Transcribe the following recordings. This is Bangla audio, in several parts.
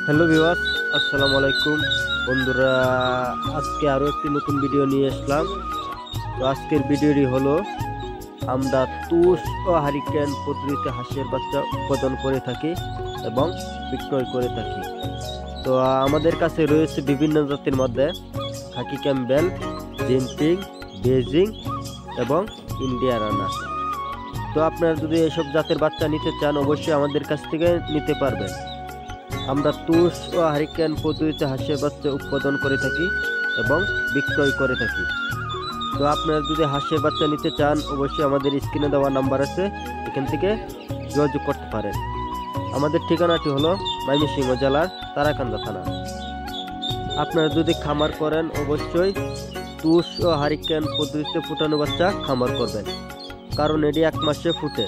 হ্যালো ভিউয়ার্স, আসসালামু আলাইকুম বন্ধুরা। আজকে আরও একটি নতুন ভিডিও নিয়ে আসলাম। তো আজকের ভিডিওটি হলো আমরা তুষ ও হারিকেন পদ্ধতিতে হাঁসের বাচ্চা উৎপাদন করে থাকি এবং বিক্রয় করে থাকি। তো আমাদের কাছে রয়েছে বিভিন্ন জাতির মধ্যে খাকি ক্যাম্বেল, জিনপিং, বেজিং এবং ইন্ডিয়া রানা। তো আপনারা যদি এসব জাতের বাচ্চা নিতে চান অবশ্যই আমাদের কাছ থেকে নিতে পারবেন। আমরা তুষ ও হারিকেন পদ্ধতিতে হাঁসের বাচ্চা উৎপাদন করে থাকি এবং বিক্রয় করে থাকি। তো আপনারা যদি হাঁসের বাচ্চা নিতে চান অবশ্যই আমাদের স্ক্রিনে দেওয়া নাম্বার আছে, এখান থেকে যোগাযোগ করতে পারেন। আমাদের ঠিকানাটি হলো ময়মনসিংহ জেলার তারাকান্দা থানা। আপনারা যদি খামার করেন অবশ্যই তুষ ও হারিকেন পদ্ধতিতে ফুটানো বাচ্চা খামার করবেন, কারণ এটি 1 মাসে ফুটে।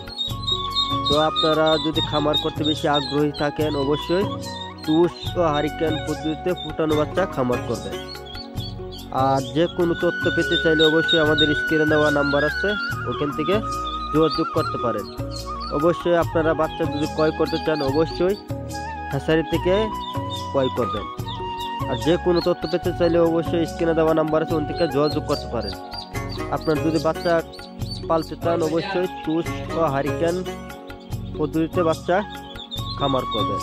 তো আপনারা যদি খামার করতে বেশি আগ্রহী থাকেন অবশ্যই তুষ ও হারিকেন পদ্ধতিতে ফুটানো বাচ্চা খামার করবেন। আর যে কোনো তথ্য পেতে চাইলে অবশ্যই আমাদের স্ক্রিনে দেওয়া নাম্বার আছে, ওখান থেকে যোগাযোগ করতে পারেন। অবশ্যই আপনারা বাচ্চা যদি ক্রয় করতে চান অবশ্যই হ্যাচারি থেকে ক্রয় করবেন। আর যে কোনো তথ্য পেতে চাইলে অবশ্যই স্ক্রিনে দেওয়া নাম্বার আছে, ওখান থেকে যোগাযোগ করতে পারেন। আপনার যদি বাচ্চা পালতে চান অবশ্যই তুষ ও হারিকেন পদ্ধতিতে বাচ্চা খামার করবেন।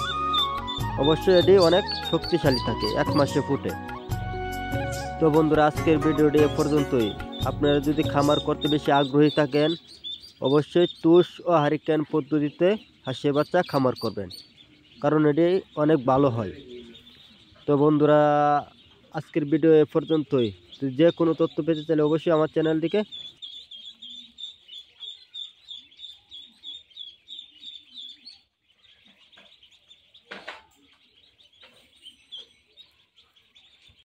অবশ্যই এটি অনেক শক্তিশালী থাকে, 1 মাসে ফুটে। তো বন্ধুরা আজকের ভিডিওটি এ পর্যন্তই। আপনারা যদি খামার করতে বেশি আগ্রহী থাকেন অবশ্যই তুষ ও হারিকেন পদ্ধতিতে হাঁসের বাচ্চা খামার করবেন, কারণ এটি অনেক ভালো হয়। তো বন্ধুরা আজকের ভিডিও এ পর্যন্তই। যে কোনো তথ্য পেতে চাইলে অবশ্যই আমার চ্যানেলটিকে